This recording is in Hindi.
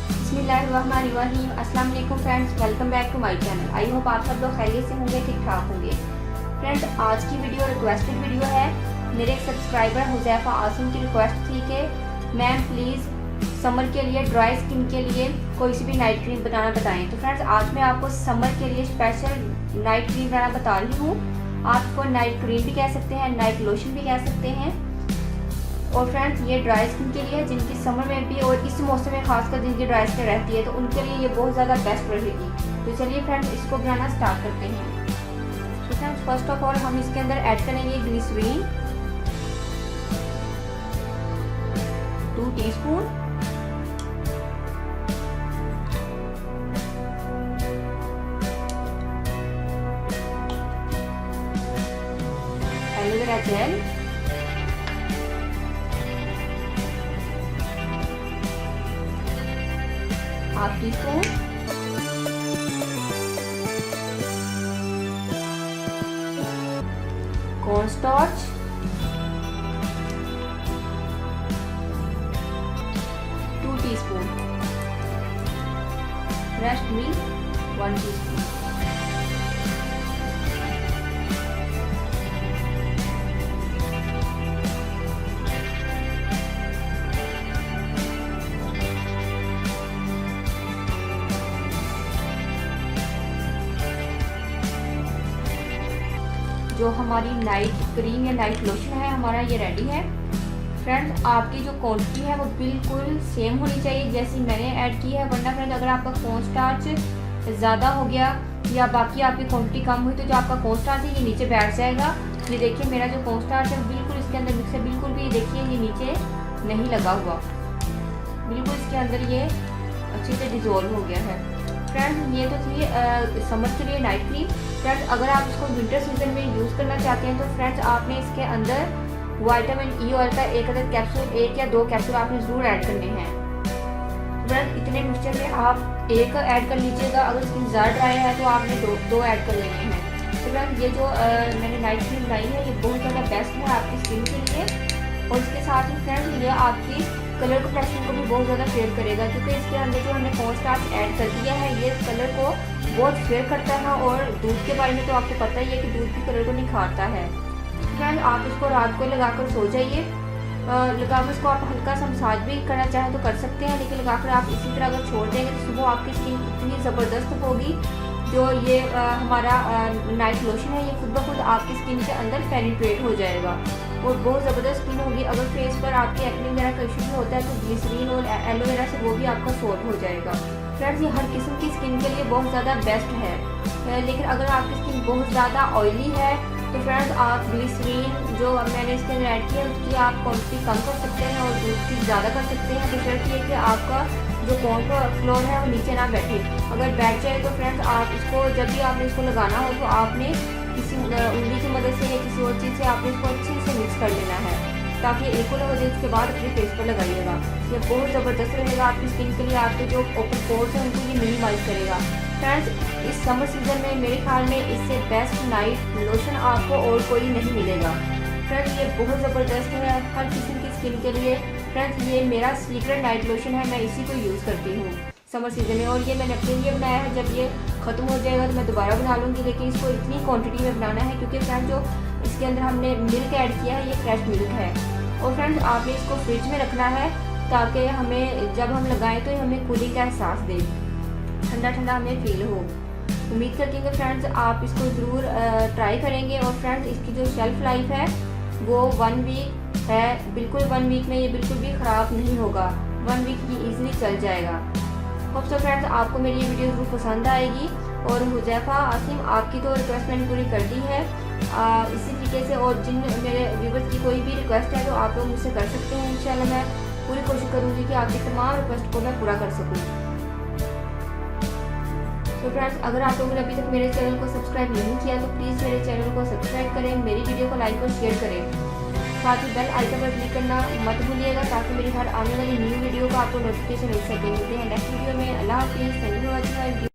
बिस्मिल्लाहिर्रहमानिर्रहीम। अस्सलाम वालेकुम friends, welcome back to my channel. I hope आप सब लोग खैरियत से होंगे, ठीक ठाक होंगे। फ्रेंड्स, आज की वीडियो रिक्वेस्टेड वीडियो है। मेरे एक सब्सक्राइबर हुज़ैफा आसिम की रिक्वेस्ट थी कि मैम प्लीज़ समर के लिए ड्राई स्किन के लिए कोई सी भी नाइट क्रीम बनाना बताएं। तो फ्रेंड्स, आज मैं आपको समर के लिए स्पेशल नाइट क्रीम बनाना बता रही हूँ। आप इसको नाइट क्रीम भी कह सकते हैं, नाइट लोशन भी कह सकते हैं। और फ्रेंड्स, ये ड्राई स्किन के लिए जिनकी समर में भी और इस मौसम में खासकर जिनकी ड्राई स्किन रहती है, तो उनके लिए ये बहुत ज़्यादा बेस्ट रहेगी। तो चलिए फ्रेंड्स, इसको बनाना स्टार्ट करते हैं। तो फ्रेंड्स, फर्स्ट ऑफ ऑल हम इसके अंदर ऐड करेंगे glycerin 2 teaspoon, aloe vera gel, half teaspoon, corn starch, 2 teaspoon, fresh milk 1 teaspoon. जो हमारी नाइट क्रीम या नाइट लोशन है हमारा ये रेडी है। फ्रेंड्स, आपकी जो क्वांटिटी है वो बिल्कुल सेम होनी चाहिए जैसी मैंने ऐड की है, वरना फ्रेंड्स अगर आपका कॉर्न स्टार्च ज़्यादा हो गया या बाकी आपकी क्वांटिटी कम हुई तो जो आपका कॉर्न स्टार्च है ये नीचे बैठ जाएगा। ये देखिए, मेरा जो कॉर्न स्टार्च है बिल्कुल इसके अंदर मिक्स है, बिल्कुल भी देखिए ये नीचे नहीं लगा हुआ, बिल्कुल इसके अंदर ये अच्छे से डिजोल्व हो गया है। फ्रेंड्स, ये तो थी समर के लिए नाइट क्रीम। फ्रेंड्स, अगर आप इसको विंटर सीजन में यूज़ करना चाहते हैं तो फ्रेंड्स आपने इसके अंदर विटामिन ई ऑयल का 1 अदद कैप्सूल, 1 या 2 कैप्सूल आपने ज़रूर ऐड करने हैं। फ्रेंड्स, इतने मिक्सचर में आप 1 ऐड कर लीजिएगा, अगर स्किन ज़्यादा ड्राई है तो आपने 2 ऐड कर लेने हैं। तो फ्रेंड्स, ये जो मैंने नाइट क्रीम बनाई है ये बहुत ज़्यादा बेस्ट है आपकी स्किन के लिए। और इसके साथ ही फ्रेंड्स ये आपकी कलर कम्प्लेक्शन को भी बहुत ज़्यादा फेयर करेगा, क्योंकि इसके अंदर जो हमने कॉर्न स्टार्च ऐड कर दिया है ये कलर को बहुत फेयर करता है। और दूध के बारे में तो आपको पता ही है कि दूध भी कलर को निखारता है। फ्रेंड, आप इसको रात को लगाकर सो जाइए। लगाकर इसको आप हल्का सा मसाज भी करना चाहें तो कर सकते हैं, लेकिन लगाकर आप इसी तरह अगर छोड़ देंगे तो सुबह आपकी स्किन इतनी ज़बरदस्त होगी। जो ये हमारा नाइट लोशन है ये खुद ब खुद आपकी स्किन के अंदर पेनिट्रेट हो जाएगा और बहुत ज़बरदस्त स्किन होगी। अगर फेस पर आपके एक्ने वगैरह का इशू भी होता है तो ग्लिसरीन और एलोवेरा से वो भी आपका सॉल्व हो जाएगा। फ्रेंड्स, ये हर किस्म की स्किन के लिए बहुत ज़्यादा बेस्ट है। लेकिन अगर आपकी स्किन बहुत ज़्यादा ऑयली है तो फ्रेंड्स आप ग्लिसरीन जो मैंने इसके अंदर ऐड किया है उसकी आप क्वांटिटी कम कर सकते हैं और दूध की ज़्यादा कर सकते हैं। तो शर्त ये कि आपका जो कॉर्न का फ्लोर है वो नीचे ना बैठे। अगर बैठ जाए तो फ्रेंड्स आप इसको जब भी आपने इसको लगाना हो तो आपने किसी उंगली की मदद से या किसी और चीज़ से आपने इसको अच्छे से मिक्स कर लेना है ताकि इक्वल हो जाए। उसके बाद अपने फेस पर लगाइएगा, ये बहुत ज़बरदस्त रहेगा आपकी स्किन के लिए। आपके जो ओपन पोर्स हैं उनको ये मिनिमाइज करेगा। फ्रेंड्स, इस समर सीजन में मेरे ख्याल में इससे बेस्ट नाइट लोशन आपको और कोई नहीं मिलेगा। फ्रेंड्स, ये बहुत ज़बरदस्त है हर किसी की स्किन के लिए। फ्रेंड्स, ये मेरा सीक्रेट नाइट लोशन है, मैं इसी को यूज़ करती हूँ समर सीजन में। और ये मैंने अपने लिए बनाया है, जब ये ख़त्म हो जाएगा तो मैं दोबारा बना लूँगी, लेकिन इसको इतनी क्वांटिटी में बनाना है क्योंकि फ्रेंड्स जो इसके अंदर हमने मिल्क ऐड किया है ये फ्रेश मिल्क है। और फ्रेंड्स, आपने इसको फ्रिज में रखना है ताकि हमें जब हम लगाएं तो हमें कूलिंग का एहसास दे, ठंडा ठंडा हमें फील हो। उम्मीद करती हूँ कि फ्रेंड्स आप इसको ज़रूर ट्राई करेंगे। और फ्रेंड्स, इसकी जो शेल्फ़ लाइफ है वो 1 वीक है, बिल्कुल 1 वीक में ये बिल्कुल भी ख़राब नहीं होगा, 1 वीक ये ईज़िली चल जाएगा। होप सो फ्रेंड्स आपको मेरी ये वीडियो ज़रूर पसंद आएगी। और हुज़ैफा आसिम, आपकी तो रिक्वेस्ट मैंने पूरी कर दी है इसी तरीके से। और जिन मेरे व्यूवर्स की कोई भी रिक्वेस्ट है तो आप लोग मुझसे कर सकते हैं। इंशाल्लाह मैं पूरी कोशिश करूँगी कि आपकी तमाम रिक्वेस्ट को मैं पूरा कर सकूँ। तो फ्रेंड्स, अगर आप लोगों ने अभी तक मेरे चैनल को सब्सक्राइब नहीं किया तो प्लीज़ मेरे चैनल को सब्सक्राइब करें, मेरी वीडियो को लाइक और शेयर करें। साथ ही बेल आइकन पर क्लिक करना मत भूलिएगा ताकि मेरी हर आने वाली न्यू वीडियो का आपको नोटिफिकेशन मिल सके। मिलते हैं नेक्स्ट वीडियो में। अल्लाह हाफिज़। Thank you for watching my video.